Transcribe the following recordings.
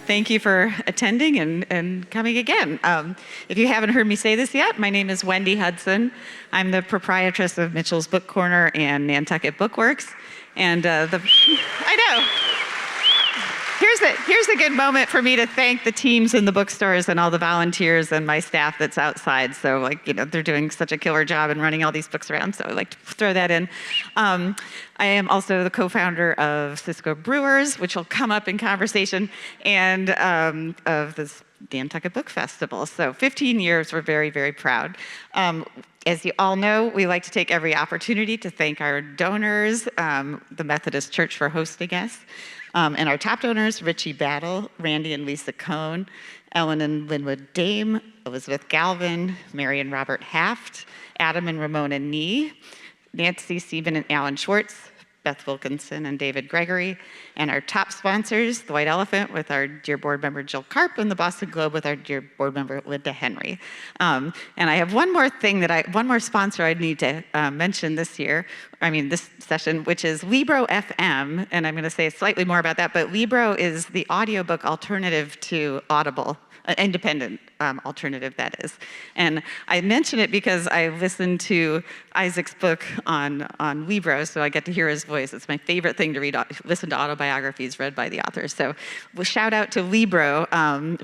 Thank you for attending and coming again. If you haven't heard me say this yet, my name is Wendy Hudson. I'm the proprietress of Mitchell's Book Corner and Nantucket Bookworks. And I know. Here's a good moment for me to thank the teams in the bookstores and all the volunteers and my staff that's outside. So they're doing such a killer job in running all these books around. So I'd like to throw that in. I am also the co-founder of Cisco Brewers, which will come up in conversation, and of this Nantucket Book Festival. So 15 years, we're very, very proud. As you all know, we like to take every opportunity to thank our donors, the Methodist Church for hosting us, and our top donors, Richie Battle, Randy and Lisa Cohn, Ellen and Linwood Dame, Elizabeth Galvin, Mary and Robert Haft, Adam and Ramona Nee, Nancy, Stephen and Alan Schwartz, Beth Wilkinson and David Gregory, and our top sponsors, the White Elephant with our dear board member Jill Karp, and the Boston Globe with our dear board member Linda Henry. And I have one more sponsor I need to mention this session, which is Libro FM, and I'm going to say slightly more about that, but Libro is the audiobook alternative to Audible. Independent alternative, that is. And I mention it because I listened to Isaac's book on Libro, so I get to hear his voice. It's my favorite thing to listen to autobiographies read by the author. So we'll shout out to Libro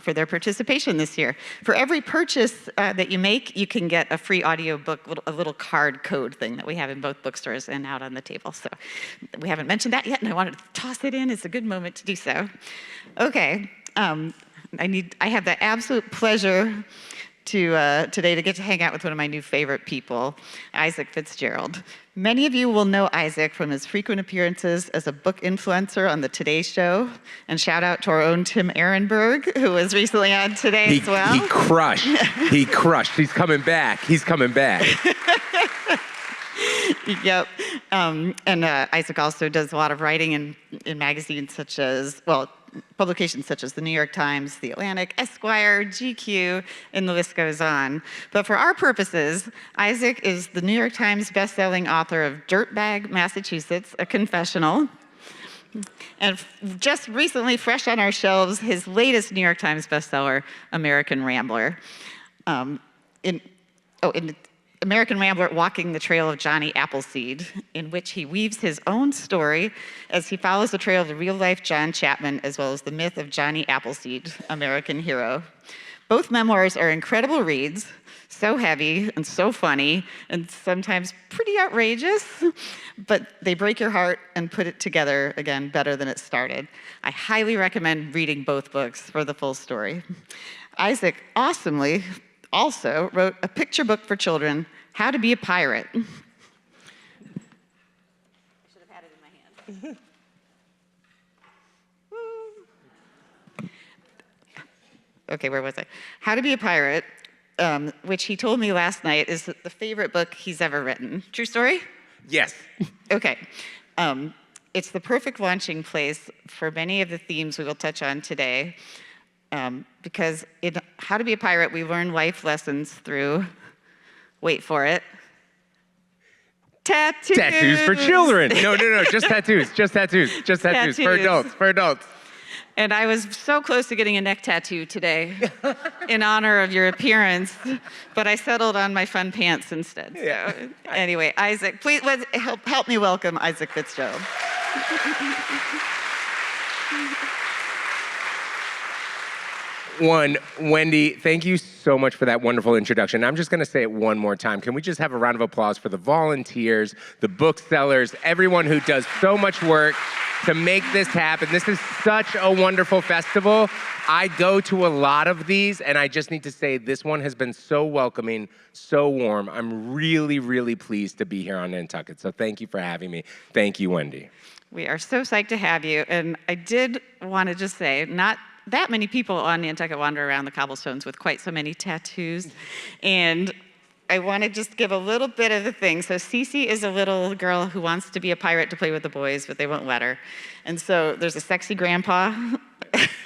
for their participation this year. For every purchase that you make, you can get a free audiobook, a little card code thing that we have in both bookstores and out on the table. So we haven't mentioned that yet, and I wanted to toss it in. It's a good moment to do so. Okay. I have the absolute pleasure today to get to hang out with one of my new favorite people, Isaac Fitzgerald. Many of you will know Isaac from his frequent appearances as a book influencer on the Today Show, and shout out to our own Tim Ehrenberg, who was recently on Today as well. He crushed. He crushed. He's coming back. He's coming back. Yep. And Isaac also does a lot of writing in magazines such as, publications such as the New York Times, The Atlantic, Esquire, GQ, and the list goes on. But for our purposes, Isaac is the New York Times bestselling author of Dirtbag, Massachusetts, a confessional. And just recently, fresh on our shelves, his latest New York Times bestseller, American Rambler. American Rambler, Walking the Trail of Johnny Appleseed, in which he weaves his own story as he follows the trail of the real-life John Chapman, as well as the myth of Johnny Appleseed, American hero. Both memoirs are incredible reads, so heavy and so funny, and sometimes pretty outrageous, but they break your heart and put it together, again, better than it started. I highly recommend reading both books for the full story. Isaac awesomely also wrote a picture book for children, How to Be a Pirate. I should have had it in my hand. Okay, where was I? How to Be a Pirate, which he told me last night is the favorite book he's ever written. True story? Yes. Okay. It's the perfect launching place for many of the themes we will touch on today. Because in How to Be a Pirate, we learn life lessons through, wait for it, tattoos. Tattoos for children. No, just tattoos, just tattoos, just tattoos. For adults. And I was so close to getting a neck tattoo today in honor of your appearance, but I settled on my fun pants instead. Yeah. So, anyway, Isaac, please help me welcome Isaac Fitzgerald. Wendy, thank you so much for that wonderful introduction. I'm just going to say it one more time. Can we just have a round of applause for the volunteers, the booksellers, everyone who does so much work to make this happen? This is such a wonderful festival. I go to a lot of these, and I just need to say this one has been so welcoming, so warm. I'm really, really pleased to be here on Nantucket. So thank you for having me. Thank you, Wendy. We are so psyched to have you. And I did want to just say, not that many people on Nantucket wander around the cobblestones with quite so many tattoos. And I want to just give a little bit of the thing. So Cece is a little girl who wants to be a pirate to play with the boys, but they won't let her. And so there's a sexy grandpa.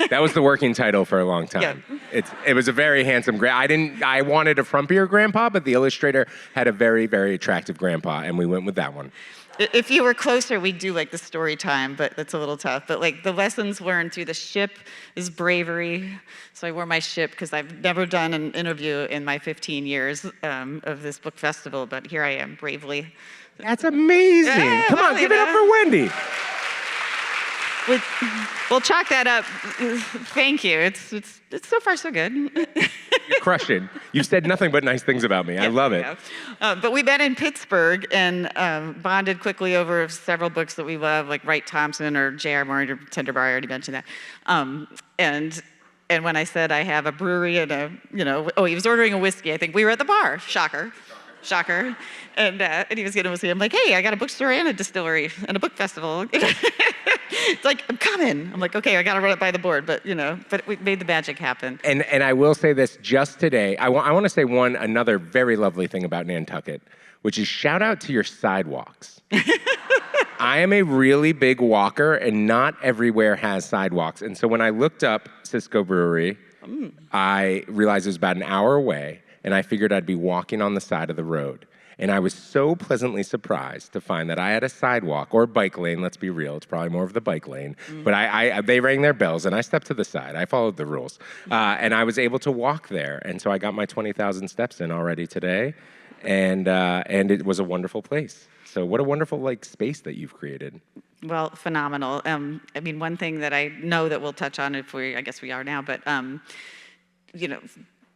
That was the working title for a long time. Yeah. It was a very handsome I wanted a frumpier grandpa, but the illustrator had a very, very attractive grandpa, and we went with that one. If you were closer, we'd do like the story time, but that's a little tough. But like the lessons learned through the ship is bravery. So I wore my ship because I've never done an interview in my 15 years of this book festival, but here I am bravely. That's amazing. Yeah, Come on, well, give it up for Wendy. We'll chalk that up. Thank you. It's so far so good. You're crushing. You've said nothing but nice things about me. I love it. But we met in Pittsburgh and bonded quickly over several books that we love, like Wright Thompson or J.R. Tenderbar. I already mentioned that. And when I said I have a brewery and he was ordering a whiskey. I think we were at the bar. Shocker. And he was going to say, I'm like, hey, I got a bookstore and a distillery and a book festival. It's like, I'm coming. I'm like, okay, I got to run it by the board, but we made the magic happen. And I will say this just today. I want to say another very lovely thing about Nantucket, which is shout out to your sidewalks. I am a really big walker, and not everywhere has sidewalks. And so when I looked up Cisco Brewery, I realized it was about an hour away, and I figured I'd be walking on the side of the road. And I was so pleasantly surprised to find that I had a sidewalk, or a bike lane, let's be real, it's probably more of the bike lane, but they rang their bells and I stepped to the side. I followed the rules. And I was able to walk there. And so I got my 20,000 steps in already today, and it was a wonderful place. So what a wonderful space that you've created. Well, phenomenal. I mean, one thing that I know that we'll touch on I guess we are now, but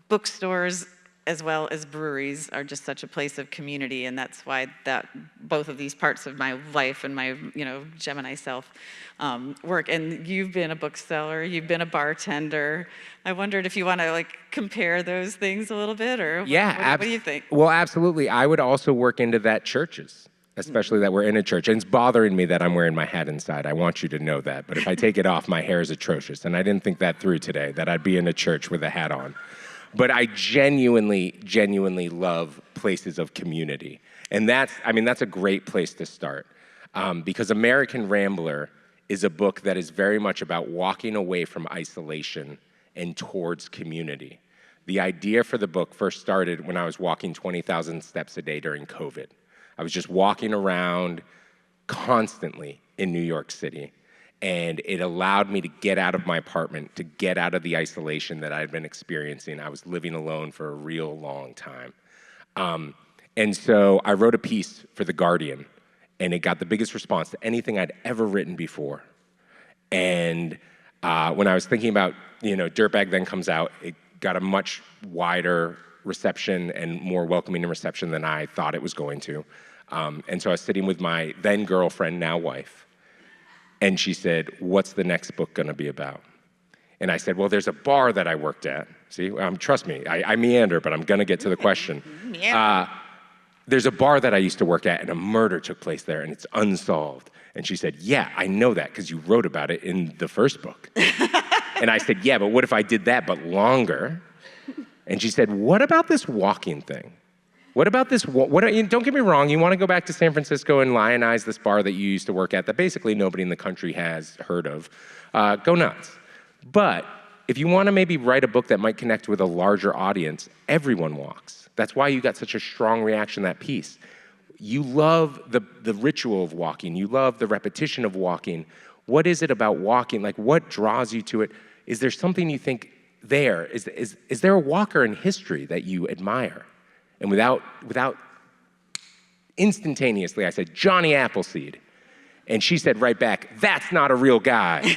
bookstores as well as breweries are just such a place of community, and that's why both of these parts of my life and my Gemini self work. And you've been a bookseller, you've been a bartender. I wondered if you want to compare those things a little bit, or what do you think? Well, absolutely. I would also work into that churches, especially that we're in a church. And it's bothering me that I'm wearing my hat inside. I want you to know that. But if I take it off, my hair is atrocious. And I didn't think that through today, that I'd be in a church with a hat on. But I genuinely love places of community. And that's a great place to start. Because American Rambler is a book that is very much about walking away from isolation and towards community. The idea for the book first started when I was walking 20,000 steps a day during COVID. I was just walking around constantly in New York City. And it allowed me to get out of my apartment, to get out of the isolation that I had been experiencing. I was living alone for a real long time. And so I wrote a piece for The Guardian, and it got the biggest response to anything I'd ever written before. And when I was thinking about, Dirtbag then comes out, it got a much wider reception and more welcoming reception than I thought it was going to. And so I was sitting with my then girlfriend, now wife, and she said, what's the next book gonna be about? And I said, well, there's a bar that I worked at. See, trust me, I meander, but I'm gonna get to the question. There's a bar that I used to work at, and a murder took place there, and it's unsolved. And she said, yeah, I know that, because you wrote about it in the first book. And I said, yeah, but what if I did that, but longer? And she said, what about this walking thing? What about this? Don't get me wrong, you want to go back to San Francisco and lionize this bar that you used to work at that basically nobody in the country has heard of. Go nuts. But if you want to maybe write a book that might connect with a larger audience, everyone walks. That's why you got such a strong reaction to that piece. You love the ritual of walking. You love the repetition of walking. What is it about walking? What draws you to it? Is there something you think there? Is there a walker in history that you admire? And without instantaneously, I said, Johnny Appleseed. And she said right back, that's not a real guy.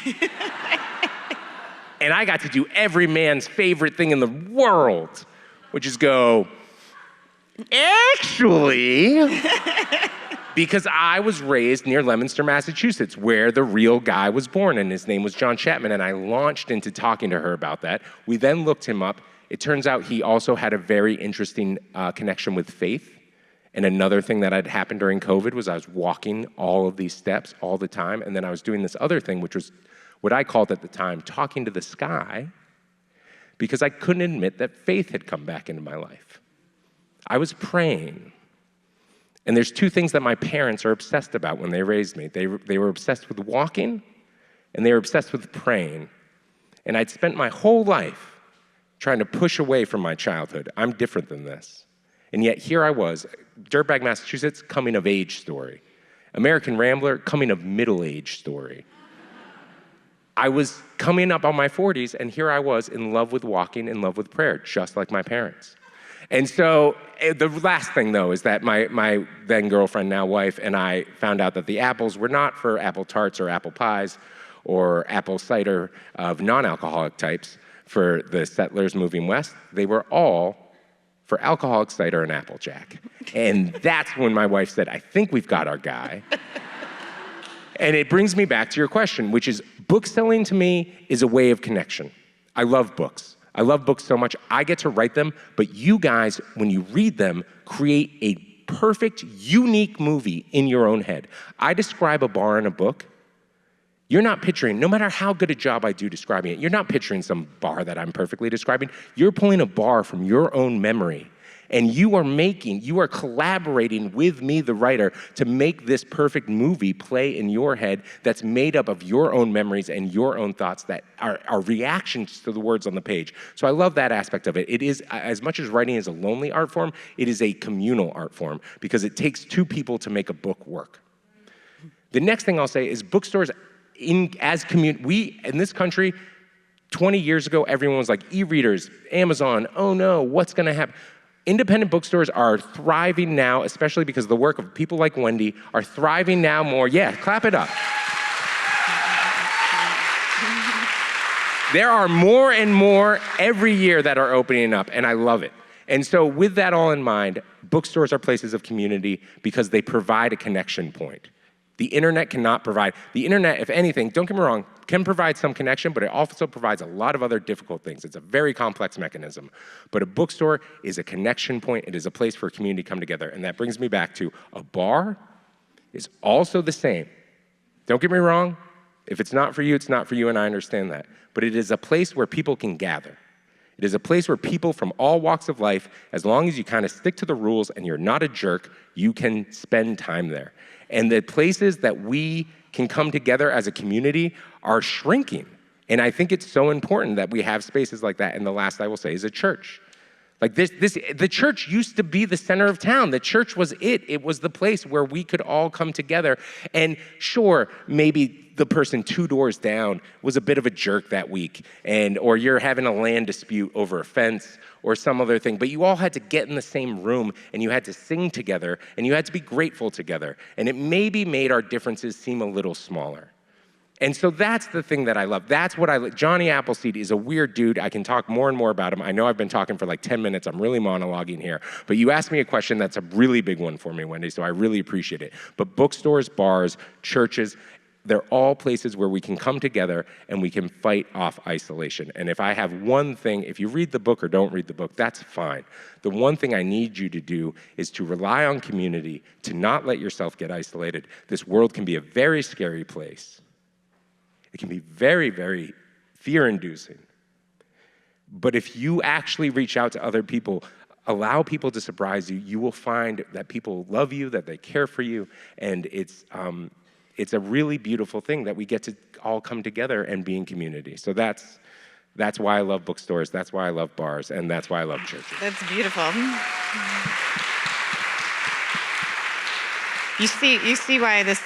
And I got to do every man's favorite thing in the world, which is go, actually, because I was raised near Leominster, Massachusetts, where the real guy was born, and his name was John Chapman, and I launched into talking to her about that. We then looked him up. It turns out he also had a very interesting connection with faith. And another thing that had happened during COVID was I was walking all of these steps all the time, and then I was doing this other thing, which was what I called at the time talking to the sky, because I couldn't admit that faith had come back into my life. I was praying. And there's two things that my parents are obsessed about when they raised me. They were obsessed with walking, and they were obsessed with praying. And I'd spent my whole life trying to push away from my childhood. I'm different than this. And yet here I was, Dirtbag, Massachusetts, coming of age story. American Rambler, coming of middle-age story. I was coming up on my 40s, and here I was in love with walking, in love with prayer, just like my parents. And so the last thing, though, is that my then girlfriend, now wife, and I found out that the apples were not for apple tarts or apple pies or apple cider of non-alcoholic types for the settlers moving west. They were all for alcoholic cider and Applejack. And that's when my wife said, I think we've got our guy. And it brings me back to your question, which is book selling to me is a way of connection. I love books. I love books so much. I get to write them, but you guys, when you read them, create a perfect, unique movie in your own head. I describe a bar in a book. You're not picturing, no matter how good a job I do describing it, you're not picturing some bar that I'm perfectly describing. You're pulling a bar from your own memory. And you are collaborating with me, the writer, to make this perfect movie play in your head that's made up of your own memories and your own thoughts that are reactions to the words on the page. So I love that aspect of it. It is, as much as writing is a lonely art form, it is a communal art form because it takes two people to make a book work. The next thing I'll say is bookstores, in this country, 20 years ago, everyone was like, e-readers, Amazon, oh no, what's gonna happen? Independent bookstores are thriving now, especially because the work of people like Wendy are thriving now more. Yeah, clap it up. There are more and more every year that are opening up, and I love it. And so with that all in mind, bookstores are places of community because they provide a connection point. The internet cannot provide. The internet, if anything, don't get me wrong, can provide some connection, but it also provides a lot of other difficult things. It's a very complex mechanism. But a bookstore is a connection point. It is a place for a community to come together. And that brings me back to a bar is also the same. Don't get me wrong. If it's not for you, it's not for you, and I understand that. But it is a place where people can gather. It is a place where people from all walks of life, as long as you kind of stick to the rules and you're not a jerk, you can spend time there. And the places that we can come together as a community are shrinking. And I think it's so important that we have spaces like that. And the last I will say is a church. Like the church used to be the center of town. The church was it. It was the place where we could all come together. And sure, maybe the person 2 doors down was a bit of a jerk that week, or you're having a land dispute over a fence or some other thing, but you all had to get in the same room and you had to sing together and you had to be grateful together. And it maybe made our differences seem a little smaller. And so that's the thing that I love. That's what I love. Johnny Appleseed is a weird dude. I can talk more and more about him. I know I've been talking for like 10 minutes. I'm really monologuing here. But you asked me a question that's a really big one for me, Wendy, so I really appreciate it. But bookstores, bars, churches, they're all places where we can come together and we can fight off isolation. And if I have one thing, if you read the book or don't read the book, that's fine. The one thing I need you to do is to rely on community, to not let yourself get isolated. This world can be a very scary place. It can be very, very fear-inducing. But if you actually reach out to other people, allow people to surprise you, you will find that people love you, that they care for you, and it's a really beautiful thing that we get to all come together and be in community. So that's why I love bookstores, that's why I love bars, and that's why I love churches. That's beautiful. You see why this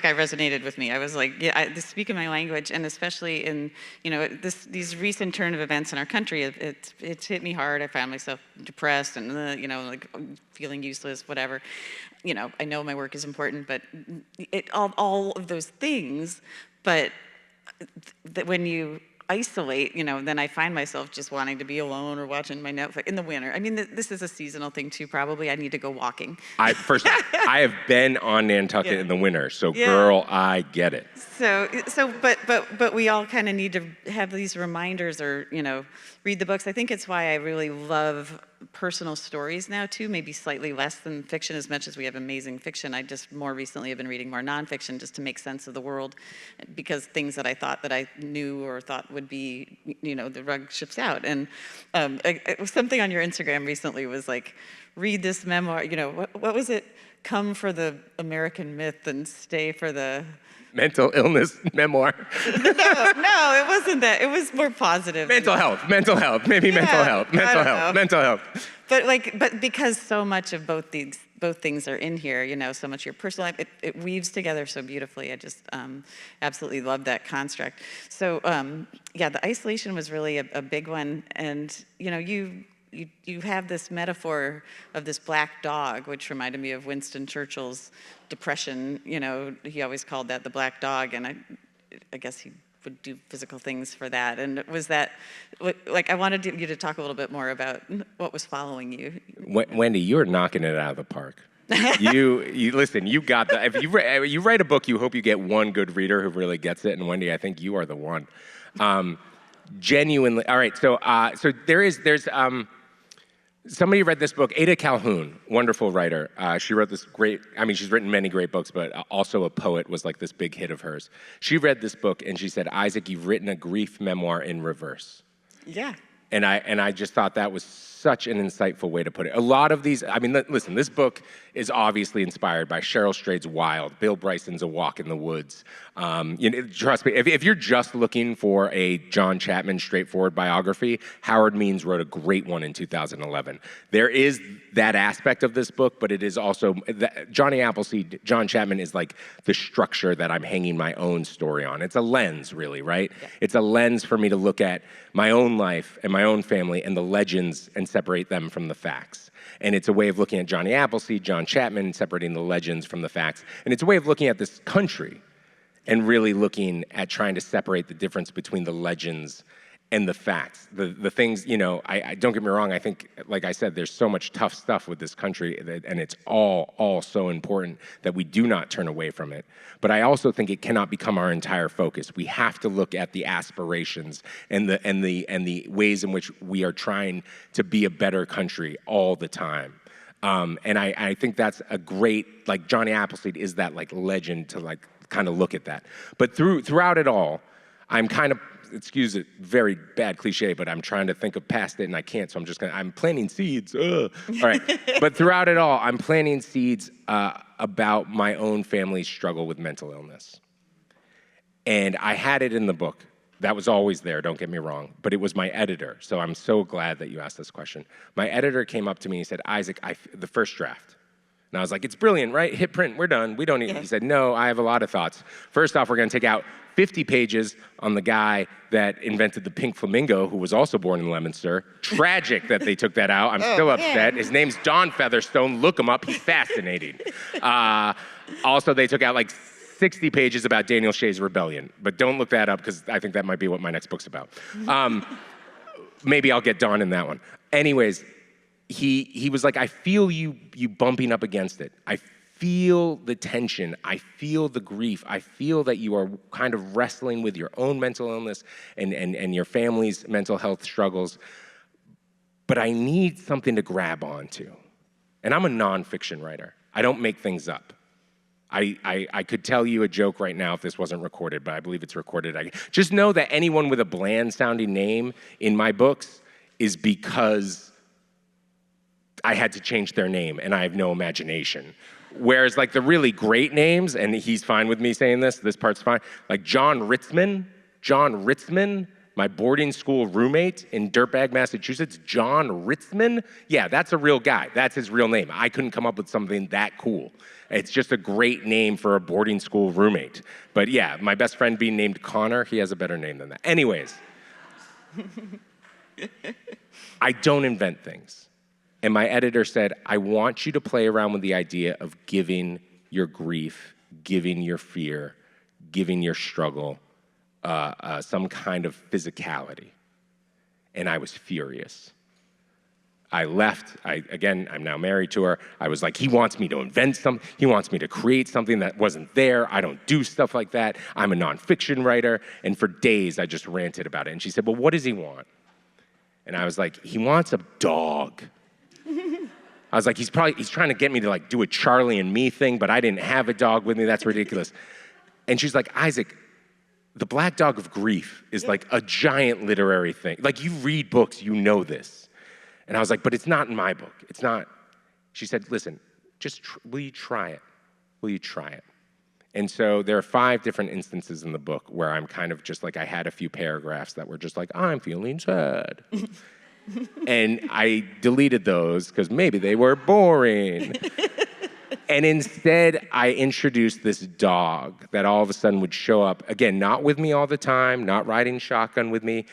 guy resonated with me. I was like, yeah, speaking my language, and especially in these recent turn of events in our country, it's hit me hard. I found myself depressed and like feeling useless, whatever. I know my work is important, but all of those things. But when you isolate, then I find myself just wanting to be alone or watching my Netflix in the winter. I mean, this is a seasonal thing too, probably. I need to go walking. I have been on Nantucket in the winter, so girl, I get it. But we all kind of need to have these reminders or, read the books. I think it's why I really love personal stories now too, maybe slightly less than fiction, as much as we have amazing fiction. I just more recently have been reading more nonfiction just to make sense of the world, because things that I thought that I knew or thought would be, the rug shifts out. And something on your Instagram recently was like, read this memoir, what was it? Come for the American myth and stay for the mental illness memoir. No, it wasn't that. It was more positive. Mental health, maybe mental health. But because so much of both both things are in here, so much your personal life. It weaves together so beautifully. I just absolutely love that construct. So yeah, the isolation was really a big one. And you have this metaphor of this black dog, which reminded me of Winston Churchill's depression. He always called that the black dog, and I guess he would do physical things for that. And was that, I wanted you to talk a little bit more about what was following you. Wendy, you're knocking it out of the park. You listen, you got the, if you write a book, you hope you get one good reader who really gets it. And Wendy, I think you are the one. Genuinely, all right, so there's somebody read this book, Ada Calhoun, wonderful writer. She wrote this great, she's written many great books, but also a poet was like this big hit of hers. She read this book and she said, Isaac, you've written a grief memoir in reverse. Yeah. And I just thought that was such an insightful way to put it. A lot of these, listen, this book is obviously inspired by Cheryl Strayed's Wild, Bill Bryson's A Walk in the Woods. Trust me, if you're just looking for a John Chapman straightforward biography, Howard Means wrote a great one in 2011. There is that aspect of this book, but it is also, Johnny Appleseed, John Chapman is like the structure that I'm hanging my own story on. It's a lens, really, right? Yeah. It's a lens for me to look at my own life and my own family and the legends and separate them from the facts. And it's a way of looking at Johnny Appleseed, John Chapman, separating the legends from the facts. And it's a way of looking at this country and really looking at trying to separate the difference between the legends and the facts. The things, I don't get me wrong, I think, like I said, there's so much tough stuff with this country, and it's all so important that we do not turn away from it. But I also think it cannot become our entire focus. We have to look at the aspirations and the ways in which we are trying to be a better country all the time. And I think that's a great, like Johnny Appleseed is that like legend to kind of look at that. But throughout it all, I'm kind of, excuse it, very bad cliche, but I'm trying to think of past it and I can't, so I'm planting seeds. All right, but throughout it all, I'm planting seeds about my own family's struggle with mental illness. And I had it in the book. That was always there, don't get me wrong, but it was my editor, so I'm so glad that you asked this question. My editor came up to me and he said, Isaac, the first draft. And I was like, it's brilliant, right? Hit print, we're done, we don't need it. He said, no, I have a lot of thoughts. First off, we're gonna take out 50 pages on the guy that invented the pink flamingo, who was also born in Leominster. Tragic that they took that out. I'm still upset. His name's Don Featherstone. Look him up. He's fascinating. Also, they took out like 60 pages about Daniel Shea's rebellion. But don't look that up, because I think that might be what my next book's about. Maybe I'll get Don in that one. Anyways, he was like, I feel you bumping up against it. I feel the tension, I feel the grief, I feel that you are kind of wrestling with your own mental illness and your family's mental health struggles, but I need something to grab onto. And I'm a nonfiction writer. I don't make things up. I could tell you a joke right now if this wasn't recorded, but I believe it's recorded. Just know that anyone with a bland-sounding name in my books is because I had to change their name and I have no imagination. Whereas like the really great names, and he's fine with me saying this part's fine, like John Ritzman, my boarding school roommate in Dirtbag, Massachusetts, John Ritzman, yeah, that's a real guy. That's his real name. I couldn't come up with something that cool. It's just a great name for a boarding school roommate. But yeah, my best friend being named Connor, he has a better name than that. Anyways, I don't invent things. And my editor said, I want you to play around with the idea of giving your grief, giving your fear, giving your struggle some kind of physicality. And I was furious. I left. I'm now married to her. I was like, he wants me to invent something. He wants me to create something that wasn't there. I don't do stuff like that. I'm a nonfiction writer. And for days, I just ranted about it. And she said, well, what does he want? And I was like, he wants a dog. I was like, he's trying to get me to like do a Charlie and me thing, but I didn't have a dog with me. That's ridiculous. And she's like, Isaac, the Black Dog of Grief is like a giant literary thing. Like you read books, you know this. And I was like, but it's not in my book. It's not. She said, listen, just will you try it? Will you try it? And so there are 5 different instances in the book where I'm kind of just like, I had a few paragraphs that were just like, I'm feeling sad. And I deleted those because maybe they were boring. And instead, I introduced this dog that all of a sudden would show up, again, not with me all the time, not riding shotgun with me,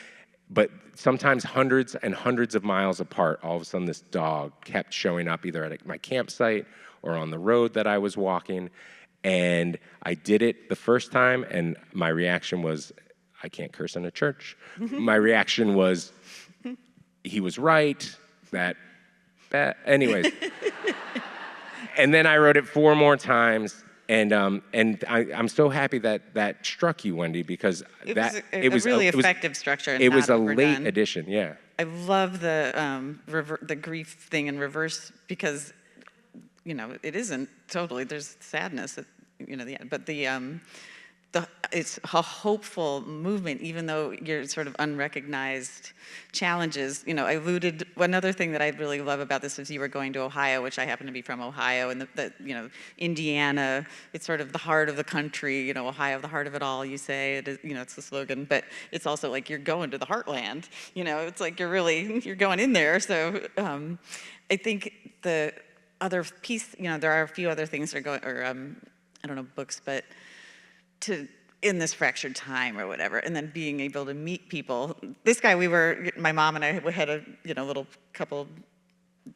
but sometimes hundreds and hundreds of miles apart. All of a sudden, this dog kept showing up either at my campsite or on the road that I was walking. And I did it the first time, and my reaction was, I can't curse in a church. My reaction was, he was right, anyways. And then I wrote it 4 more times, and I'm so happy that struck you, Wendy, because it was a really effective structure. It was a late addition, yeah. I love the grief thing in reverse because, it isn't totally. There's sadness at the end, but it's a hopeful movement, even though you're sort of unrecognized challenges. I alluded, one other thing that I really love about this is you were going to Ohio, which I happen to be from Ohio, and Indiana, it's sort of the heart of the country, Ohio, the heart of it all, you say, it's the slogan, but it's also like you're going to the heartland, it's like you're going in there. So I think the other piece, there are a few other things that are going, or I don't know, books, but in this fractured time or whatever, and then being able to meet people. This guy, my mom and I had a little couple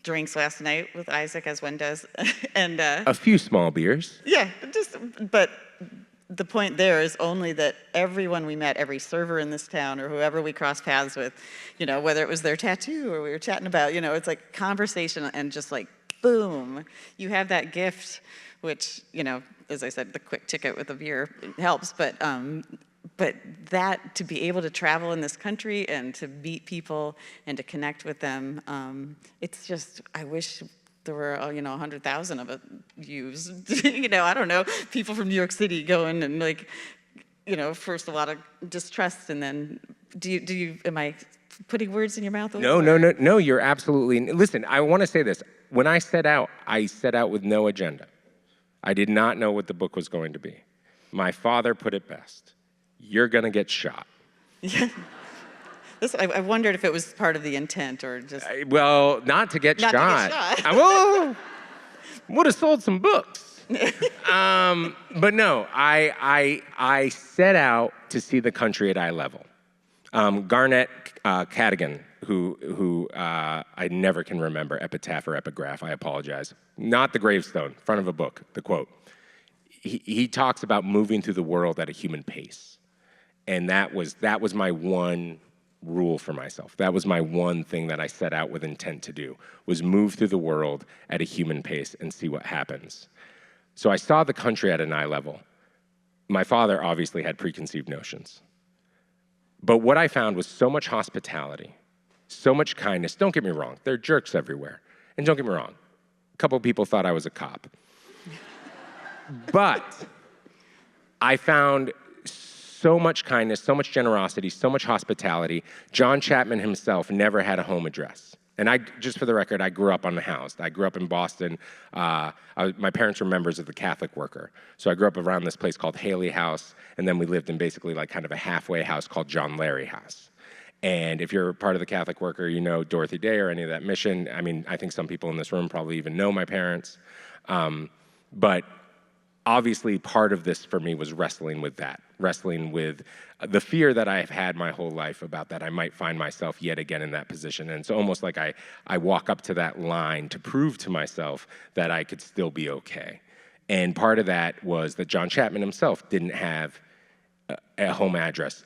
drinks last night with Isaac, as one does, and a few small beers. Yeah, but the point there is only that everyone we met, every server in this town or whoever we crossed paths with, whether it was their tattoo or we were chatting about, it's like conversation and just like boom, you have that gift, which as I said, the quick ticket with a beer helps, but that to be able to travel in this country and to meet people and to connect with them, it's just, I wish there were 100,000 of yous, I don't know, people from New York City going and first a lot of distrust, and then am I putting words in your mouth? No, you're absolutely, listen, I want to say this. When I set out with no agenda. I did not know what the book was going to be. My father put it best. You're going to get shot. Yeah. I wondered if it was part of the intent or just... Well, not to get shot. To get shot. I would have sold some books. But no, I set out to see the country at eye level. Garnett Cadogan, who I never can remember, epitaph or epigraph, I apologize. Not the gravestone, front of a book, the quote. He talks about moving through the world at a human pace. And that was my one rule for myself. That was my one thing that I set out with intent to do, was move through the world at a human pace and see what happens. So I saw the country at an eye level. My father obviously had preconceived notions. But what I found was so much hospitality, so much kindness. Don't get me wrong, there are jerks everywhere. And don't get me wrong, a couple of people thought I was a cop. But I found so much kindness, so much generosity, so much hospitality. John Chapman himself never had a home address. And just for the record, I grew up unhoused. I grew up in Boston. My parents were members of the Catholic Worker. So I grew up around this place called Haley House, and then we lived in basically like kind of a halfway house called John Larry House. And if you're part of the Catholic Worker, you know Dorothy Day or any of that mission. I mean, I think some people in this room probably even know my parents. But obviously part of this for me was wrestling with that, wrestling with the fear that I've had my whole life about that I might find myself yet again in that position. And it's almost like I walk up to that line to prove to myself that I could still be okay. And part of that was that John Chapman himself didn't have a home address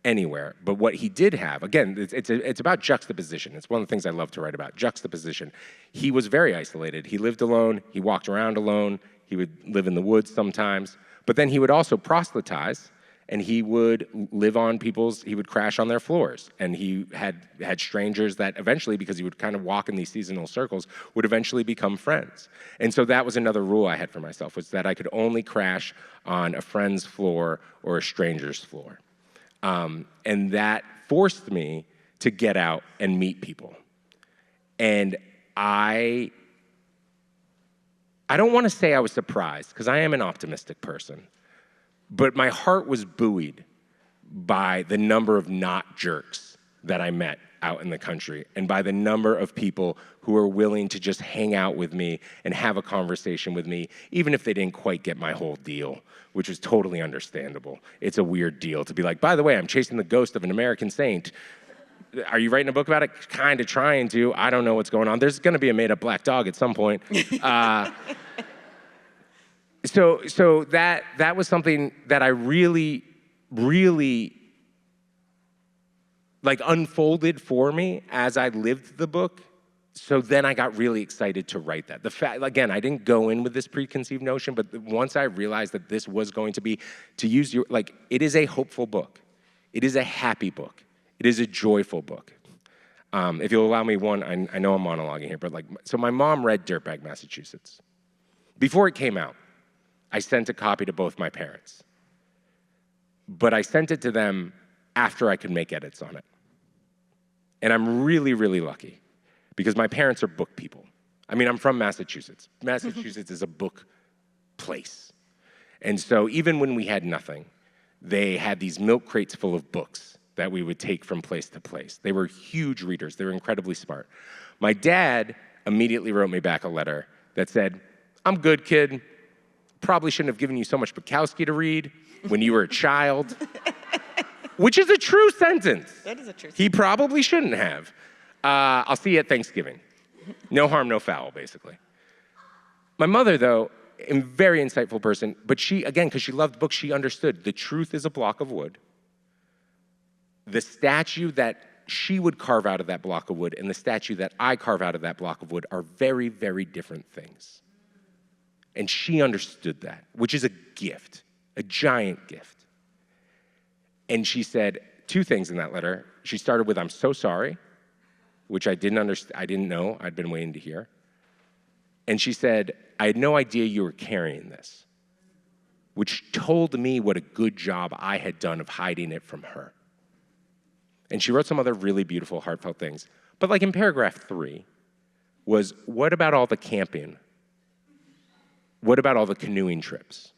anywhere. But what he did have, again, it's about juxtaposition. It's one of the things I love to write about, juxtaposition. He was very isolated. He lived alone. He walked around alone. He would live in the woods sometimes. But then he would also proselytize, and he would live on he would crash on their floors. And he had strangers that eventually, because he would kind of walk in these seasonal circles, would eventually become friends. And so that was another rule I had for myself, was that I could only crash on a friend's floor or a stranger's floor. And that forced me to get out and meet people. And I don't want to say I was surprised, because I am an optimistic person, but my heart was buoyed by the number of not jerks that I met out in the country and by the number of people who are willing to just hang out with me and have a conversation with me, even if they didn't quite get my whole deal, which is totally understandable. It's a weird deal to be like, by the way, I'm chasing the ghost of an American saint. Are you writing a book about it? Kind of trying to. I don't know what's going on. There's going to be a made-up black dog at some point. So that was something that I really like unfolded for me as I lived the book. So then I got really excited to write that. The fact, again, I didn't go in with this preconceived notion, but once I realized that this was going to be, to use your, like, it is a hopeful book. It is a happy book. It is a joyful book. If you'll allow me one, I know I'm monologuing here, but like, so my mom read Dirtbag, Massachusetts. Before it came out, I sent a copy to both my parents. But I sent it to them after I could make edits on it. And I'm really, really lucky because my parents are book people. I mean, I'm from Massachusetts. Massachusetts is a book place. And so even when we had nothing, they had these milk crates full of books that we would take from place to place. They were huge readers. They were incredibly smart. My dad immediately wrote me back a letter that said, I'm good, kid. Probably shouldn't have given you so much Bukowski to read when you were a child. Which is a true sentence. That is a true sentence. He probably shouldn't have. I'll see you at Thanksgiving. No harm, no foul, basically. My mother, though, a very insightful person, but she, again, because she loved books, she understood the truth is a block of wood. The statue that she would carve out of that block of wood and the statue that I carve out of that block of wood are very, very different things. And she understood that, which is a gift, a giant gift. And she said two things in that letter. She started with, I'm so sorry, which I didn't know, I'd been waiting to hear. And she said, I had no idea you were carrying this, which told me what a good job I had done of hiding it from her. And she wrote some other really beautiful, heartfelt things. But like in paragraph 3 was, what about all the camping? What about all the canoeing trips?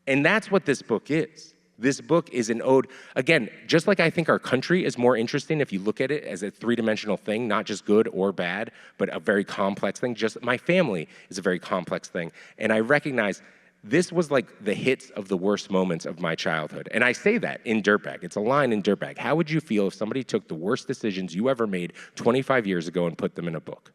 And that's what this book is. This book is an ode, again, just like I think our country is more interesting if you look at it as a three-dimensional thing, not just good or bad, but a very complex thing. Just my family is a very complex thing. And I recognize this was like the hits of the worst moments of my childhood. And I say that in Dirtbag. It's a line in Dirtbag. How would you feel if somebody took the worst decisions you ever made 25 years ago and put them in a book?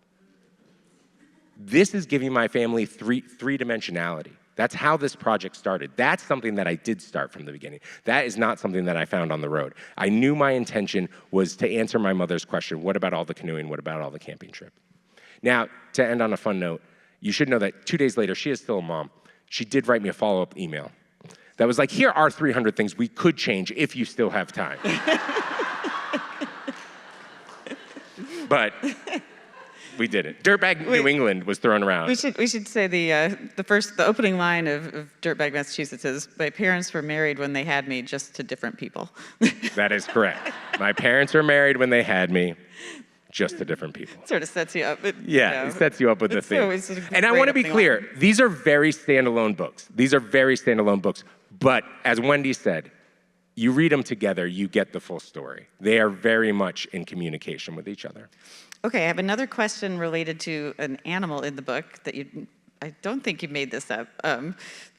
This is giving my family three-dimensionality. That's how this project started. That's something that I did start from the beginning. That is not something that I found on the road. I knew my intention was to answer my mother's question, what about all the canoeing, what about all the camping trip? Now, to end on a fun note, you should know that 2 days later, she is still a mom. She did write me a follow-up email that was like, here are 300 things we could change if you still have time. But we did it. Dirtbag New England was thrown around. We should say the opening line of Dirtbag Massachusetts is, my parents were married when they had me, just to different people. That is correct. My parents were married when they had me, just to different people. Sort of sets you up. But, it sets you up with the thing. So and I want to be clear, these are very standalone books. These are very standalone books. But as Wendy said, you read them together, you get the full story. They are very much in communication with each other. Okay, I have another question related to an animal in the book that I don't think you made this up.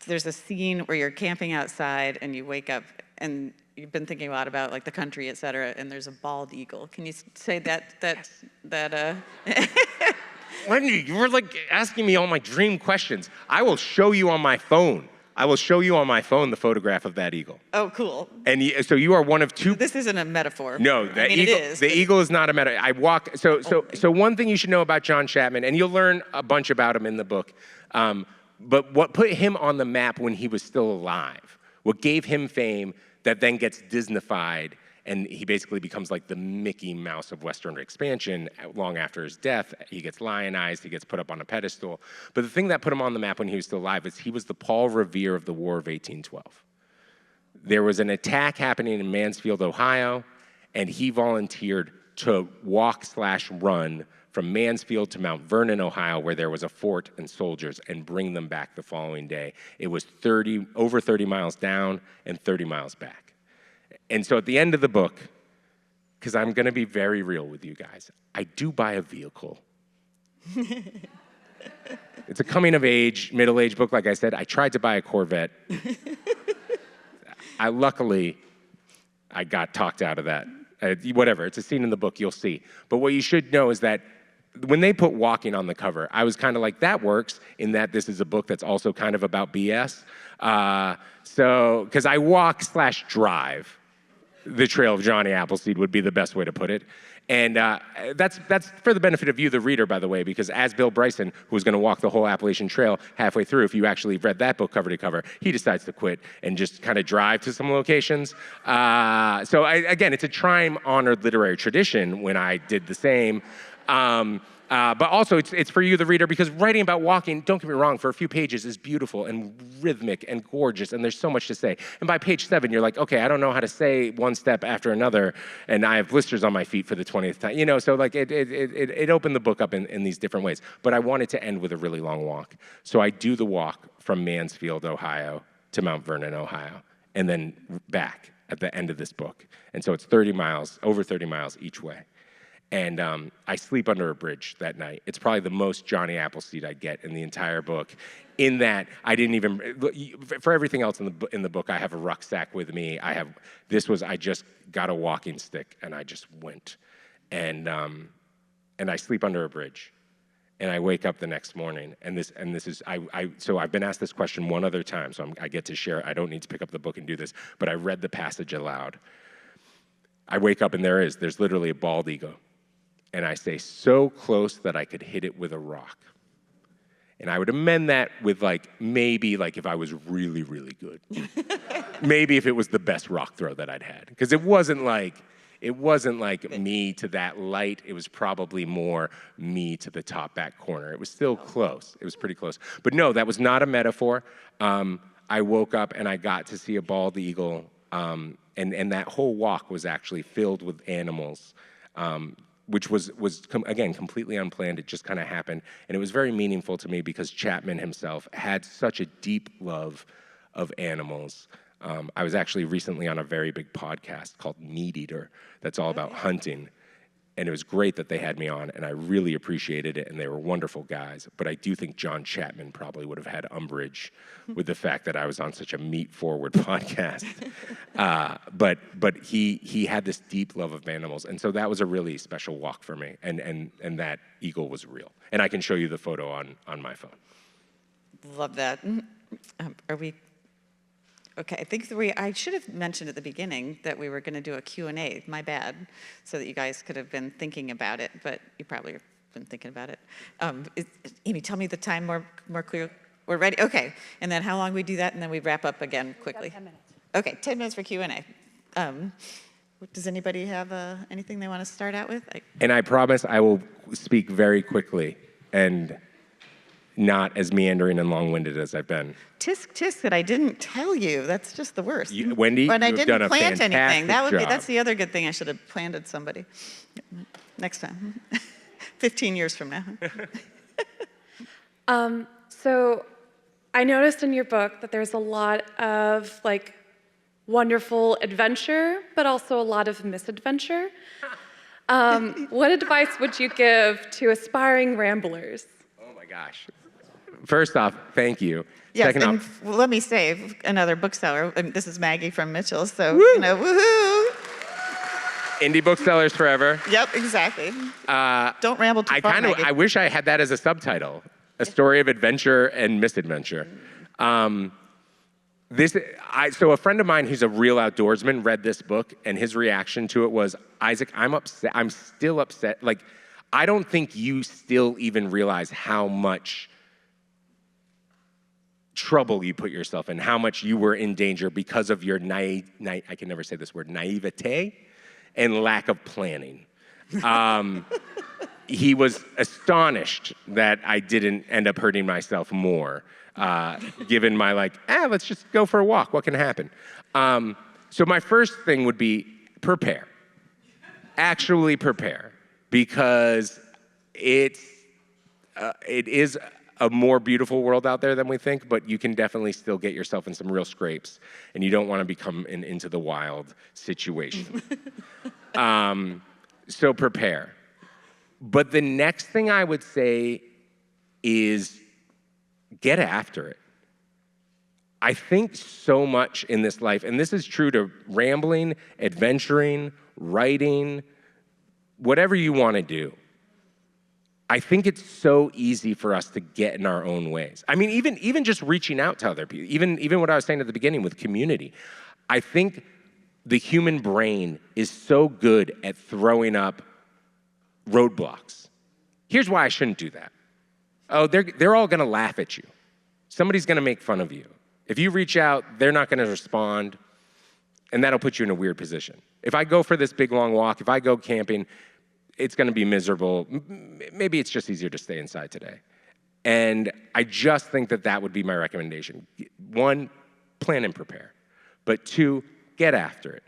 There's a scene where you're camping outside and you wake up and you've been thinking a lot about like the country, et cetera, and there's a bald eagle. Can you say that? Wendy, you were like asking me all my dream questions. I will show you on my phone. I will show you on my phone the photograph of that eagle. Oh, cool. And so you are one of two. This isn't a metaphor. No, I mean, eagle, it is. The eagle is not a metaphor. I walk. So one thing you should know about John Chapman, and you'll learn a bunch about him in the book. But what put him on the map when he was still alive, what gave him fame that then gets Disneyfied, and he basically becomes like the Mickey Mouse of Western expansion long after his death. He gets lionized, he gets put up on a pedestal. But the thing that put him on the map when he was still alive is he was the Paul Revere of the War of 1812. There was an attack happening in Mansfield, Ohio, and he volunteered to walk/run from Mansfield to Mount Vernon, Ohio, where there was a fort and soldiers, and bring them back the following day. It was over 30 miles down and 30 miles back. And so at the end of the book, because I'm going to be very real with you guys. I do buy a vehicle. It's a coming-of-age, middle-aged book, like I said. I tried to buy a Corvette. Luckily, I got talked out of that. Whatever, it's a scene in the book, you'll see. But what you should know is that when they put walking on the cover, I was kind of like, that works, in that this is a book that's also kind of about BS. Because I walk/drive the trail of Johnny Appleseed would be the best way to put it. And that's for the benefit of you, the reader, by the way, because as Bill Bryson, who was going to walk the whole Appalachian Trail halfway through, if you actually read that book cover to cover, he decides to quit and just kind of drive to some locations. Again, it's a time-honored literary tradition when I did the same. But also, it's for you, the reader, because writing about walking, don't get me wrong, for a few pages is beautiful and rhythmic and gorgeous, and there's so much to say. And by page 7, you're like, okay, I don't know how to say one step after another, and I have blisters on my feet for the 20th time. You know, so like it opened the book up in these different ways. But I wanted to end with a really long walk. So I do the walk from Mansfield, Ohio, to Mount Vernon, Ohio, and then back at the end of this book. And so it's 30 miles, over 30 miles each way. And I sleep under a bridge that night. It's probably the most Johnny Appleseed I get in the entire book, in that I didn't even, for everything else in the book, I have a rucksack with me. I just got a walking stick, and I just went. And I sleep under a bridge. And I wake up the next morning, and this is, so I've been asked this question one other time, so I get to share. I don't need to pick up the book and do this, but I read the passage aloud. I wake up, and there's literally a bald eagle. And I say, so close that I could hit it with a rock. And I would amend that with maybe if I was really, really good. Maybe if it was the best rock throw that I'd had. Because it wasn't like me to that light. It was probably more me to the top back corner. It was still close. It was pretty close. But no, that was not a metaphor. I woke up and I got to see a bald eagle. And that whole walk was actually filled with animals. Which was again, completely unplanned. It just kind of happened. And it was very meaningful to me because Chapman himself had such a deep love of animals. I was actually recently on a very big podcast called Meat Eater that's all about hunting. And it was great that they had me on, and I really appreciated it, and they were wonderful guys. But I do think John Chapman probably would have had umbrage with the fact that I was on such a meat-forward podcast. But he had this deep love of animals, and so that was a really special walk for me, and that eagle was real. And I can show you the photo on my phone. Love that. Are we... Okay, I think I should have mentioned at the beginning that we were going to do a Q&A, my bad, so that you guys could have been thinking about it, but you probably have been thinking about it. Amy, tell me the time more clear. We're ready? Okay, and then how long we do that, and then we wrap up again quickly. 10 minutes. Okay, 10 minutes for Q&A. Does anybody have anything they want to start out with? And I promise I will speak very quickly and not as meandering and long-winded as I've been. Tisk that I didn't tell you. That's just the worst. Wendy, but I you've didn't done a plant anything. fantastic That's the other good thing. I should have planted somebody. Next time. 15 years from now. So I noticed in your book that there's a lot of wonderful adventure, but also a lot of misadventure. What advice would you give to aspiring ramblers? Oh my gosh. First off, thank you. Yes, Second and off, let me say, another bookseller. This is Maggie from Mitchell, so, woohoo! indie booksellers forever. Yep, exactly. Don't ramble too far, Maggie. I wish I had that as a subtitle, a story of adventure and misadventure. So a friend of mine who's a real outdoorsman read this book, and his reaction to it was, Isaac, I'm upset. I'm still upset. I don't think you still even realize how much trouble you put yourself in, how much you were in danger because of your I can never say this word, naivete and lack of planning. He was astonished that I didn't end up hurting myself more, given my let's just go for a walk. What can happen? So my first thing would be prepare. Actually prepare, because it is a more beautiful world out there than we think, but you can definitely still get yourself in some real scrapes, and you don't want to become an into the wild situation. So prepare. But the next thing I would say is get after it. I think so much in this life, and this is true to rambling, adventuring, writing, whatever you want to do. I think it's so easy for us to get in our own ways. I mean, even just reaching out to other people, even what I was saying at the beginning with community. I think the human brain is so good at throwing up roadblocks. Here's why I shouldn't do that. Oh, they're all gonna laugh at you. Somebody's gonna make fun of you. If you reach out, they're not gonna respond, and that'll put you in a weird position. If I go for this big long walk, if I go camping, it's gonna be miserable. Maybe it's just easier to stay inside today. And I just think that would be my recommendation. 1, plan and prepare. But 2, get after it.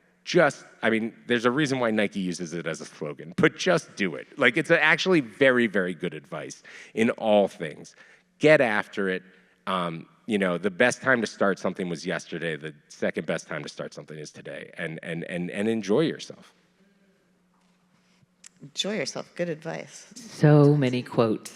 There's a reason why Nike uses it as a slogan, but just do it. Like, it's actually very, very good advice in all things. Get after it. The best time to start something was yesterday. The second best time to start something is today. And enjoy yourself. Enjoy yourself. Good advice. So many quotes.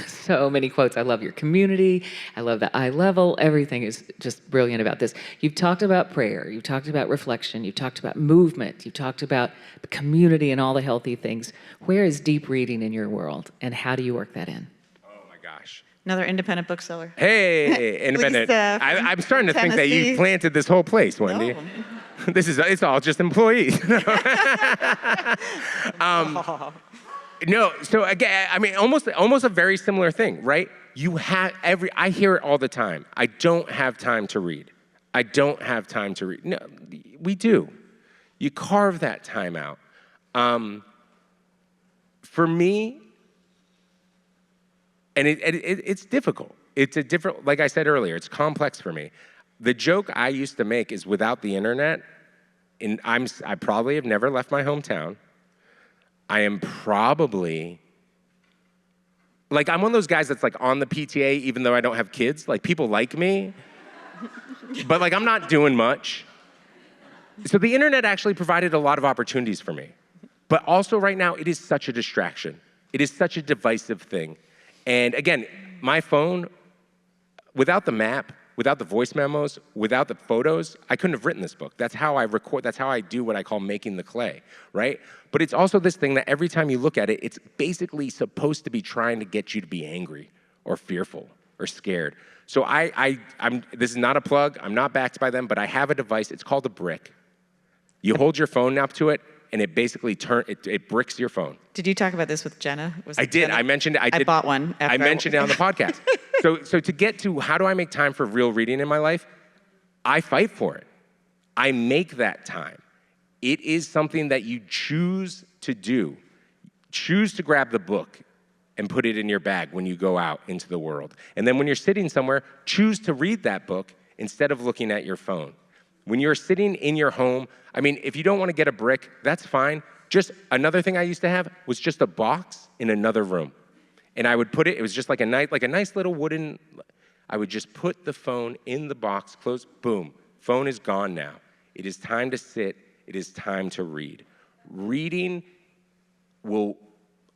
So many quotes. I love your community. I love the eye level. Everything is just brilliant about this. You've talked about prayer. You've talked about reflection. You've talked about movement. You've talked about the community and all the healthy things. Where is deep reading in your world, and how do you work that in? Oh my gosh. Another independent bookseller. Hey, independent. Lisa I'm starting to think that Tennessee. you planted this whole place, Wendy. No. It's all just employees. No, so again, almost a very similar thing, right? I hear it all the time. I don't have time to read. I don't have time to read. No, we do. You carve that time out. For me, and it's difficult. Like I said earlier, it's complex for me. The joke I used to make is without the internet, I probably have never left my hometown. I am probably, I'm one of those guys that's on the PTA even though I don't have kids. People like me, but I'm not doing much. So the internet actually provided a lot of opportunities for me. But also right now, it is such a distraction. It is such a divisive thing. And again, my phone, without the map, without the voice memos, without the photos, I couldn't have written this book. That's how I record, that's how I do what I call making the clay, right? But it's also this thing that every time you look at it, it's basically supposed to be trying to get you to be angry or fearful or scared. So this is not a plug, I'm not backed by them, but I have a device, it's called a brick. You hold your phone up to it, and it basically it bricks your phone. Did you talk about this with Jenna? I did. Jenna? I mentioned it. I bought one. I mentioned it on the podcast. So to get to how do I make time for real reading in my life, I fight for it. I make that time. It is something that you choose to do. Choose to grab the book and put it in your bag when you go out into the world. And then when you're sitting somewhere, choose to read that book instead of looking at your phone. When you're sitting in your home, if you don't want to get a brick, that's fine. Just another thing I used to have was just a box in another room. And I would put it was just like a nice little wooden, I would just put the phone in the box, close, boom. Phone is gone now. It is time to sit. It is time to read. Reading will,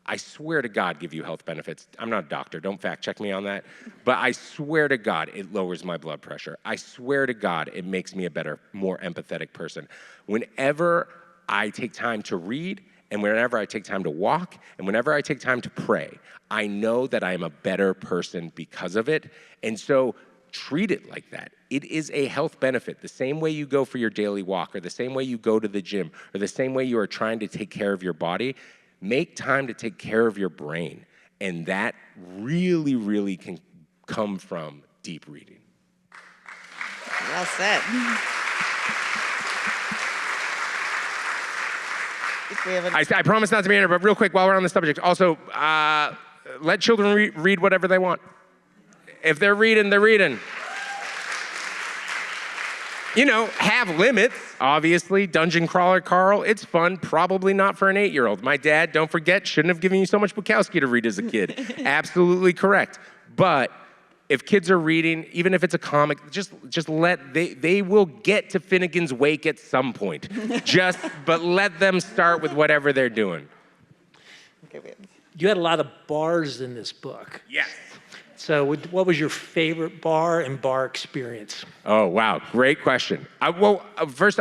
I swear to God, give you health benefits. I'm not a doctor, don't fact check me on that. But I swear to God, it lowers my blood pressure. I swear to God, it makes me a better, more empathetic person. Whenever I take time to read, and whenever I take time to walk, and whenever I take time to pray, I know that I am a better person because of it. And so treat it like that. It is a health benefit. The same way you go for your daily walk, or the same way you go to the gym, or the same way you are trying to take care of your body, make time to take care of your brain. And that really, really can come from deep reading. Well said. I promise not to be in it, but real quick, while we're on the subject, also, let children read whatever they want. If they're reading, they're reading. Have limits, obviously. Dungeon Crawler Carl, it's fun. Probably not for an 8-year-old. My dad, don't forget, shouldn't have given you so much Bukowski to read as a kid. Absolutely correct. But if kids are reading, even if it's a comic, just they will get to Finnegan's Wake at some point. But let them start with whatever they're doing. You had a lot of bars in this book. Yes. So what was your favorite bar and bar experience? Oh, wow. Great question. First,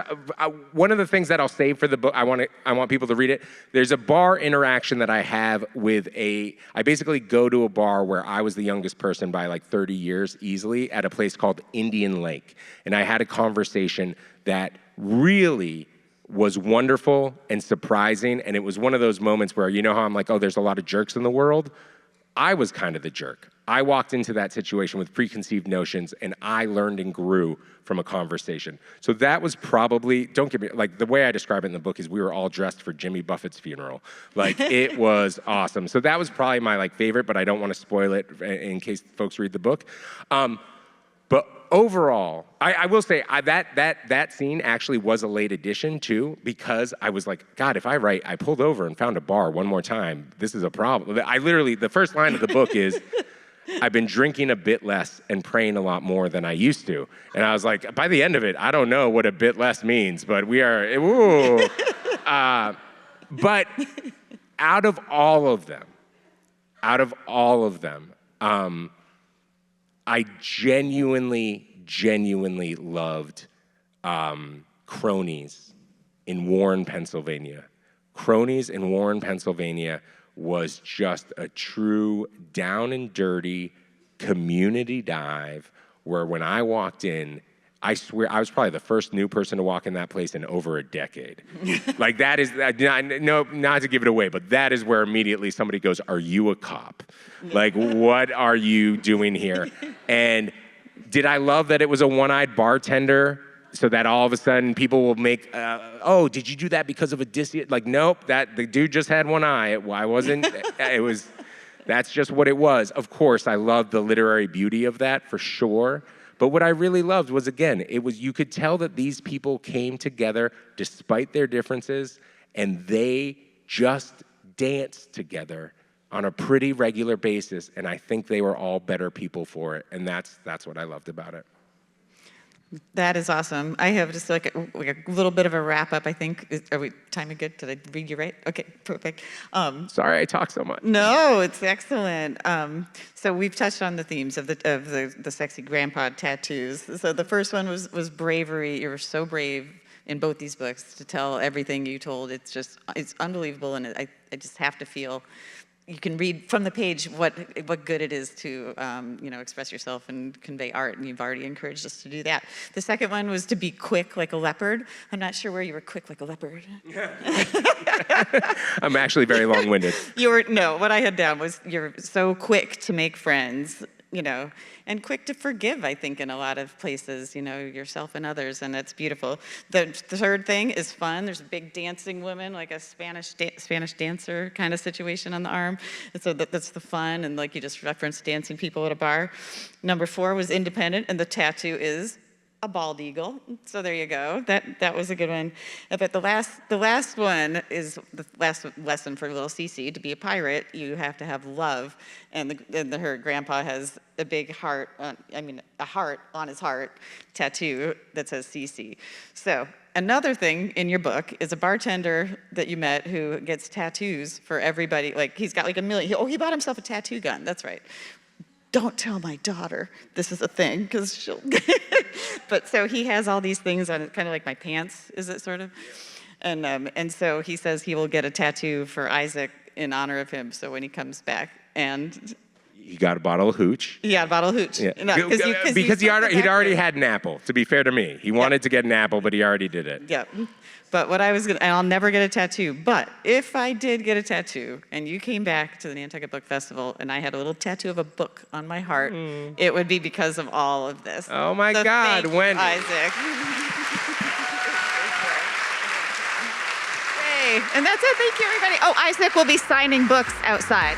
one of the things that I'll save for the book, I want people to read it. There's a bar interaction that I have with I basically go to a bar where I was the youngest person by like 30 years easily at a place called Indian Lake. And I had a conversation that really was wonderful and surprising. And it was one of those moments where, you know how I'm like, oh, there's a lot of jerks in the world? I was kind of the jerk. I walked into that situation with preconceived notions, and I learned and grew from a conversation. So that was probably, don't get me, like the way I describe it in the book is we were all dressed for Jimmy Buffett's funeral. Like it was awesome. So that was probably my like favorite, but I don't want to spoil it in case folks read the book. But overall, I will say that scene actually was a late addition too, because I was like, God, if I pulled over and found a bar one more time, this is a problem. The first line of the book is, I've been drinking a bit less and praying a lot more than I used to. And I was like, by the end of it, I don't know what a bit less means, but we are, ooh. But out of all of them, I genuinely loved Cronies in Warren, Pennsylvania. Cronies in Warren, Pennsylvania was just a true down and dirty community dive where when I walked in, I swear I was probably the first new person to walk in that place in over a decade. Like that is, no, not to give it away, but that is where immediately somebody goes, are you a cop? Like, what are you doing here? And did I love that it was a one-eyed bartender so that all of a sudden people will make, oh, did you do that because of Odysseus? Like, nope, the dude just had one eye. I wasn't, that's just what it was. Of course, I loved the literary beauty of that for sure. But what I really loved was, again, you could tell that these people came together despite their differences, and they just danced together on a pretty regular basis, and I think they were all better people for it, and that's what I loved about it. That is awesome. I have just like a little bit of a wrap up, I think. Are we timing good? Did I read you right? Okay, perfect. Sorry I talk so much. No, it's excellent. So we've touched on the themes of the sexy grandpa tattoos. So the first one was bravery. You were so brave in both these books to tell everything you told. It's unbelievable, and I just have to feel. You can read from the page what good it is to express yourself and convey art, and you've already encouraged us to do that. The second one was to be quick like a leopard. I'm not sure where you were quick like a leopard. I'm actually very long-winded. What I had down was you're so quick to make friends, and quick to forgive, I think, in a lot of places, yourself and others, and that's beautiful. The third thing is fun. There's a big dancing woman, like a Spanish dancer kind of situation on the arm, and so that's the fun, and like you just referenced dancing people at a bar. Number 4 was independent, and the tattoo is a bald eagle. So there you go. That was a good one. But the last one is the last lesson for little Cece. To be a pirate, you have to have love. And her grandpa has a big heart, a heart on his heart tattoo that says Cece. So another thing in your book is a bartender that you met who gets tattoos for everybody. Like he's got like 1 million. He bought himself a tattoo gun. That's right. Don't tell my daughter this is a thing, because she'll. But so he has all these things on it, kind of like my pants, is it sort of? And so he says he will get a tattoo for Isaac in honor of him. So when he comes back, and he got a bottle of hooch. Yeah, a bottle of hooch. Yeah. No, because he'd already had an apple. To be fair to me, he wanted to get an apple, but he already did it. Yeah. But what I was and I'll never get a tattoo, but if I did get a tattoo and you came back to the Nantucket Book Festival and I had a little tattoo of a book on my heart, it would be because of all of this. Oh my God, thank you, Wendy. Isaac. Yay. And that's it, thank you everybody. Oh, Isaac will be signing books outside.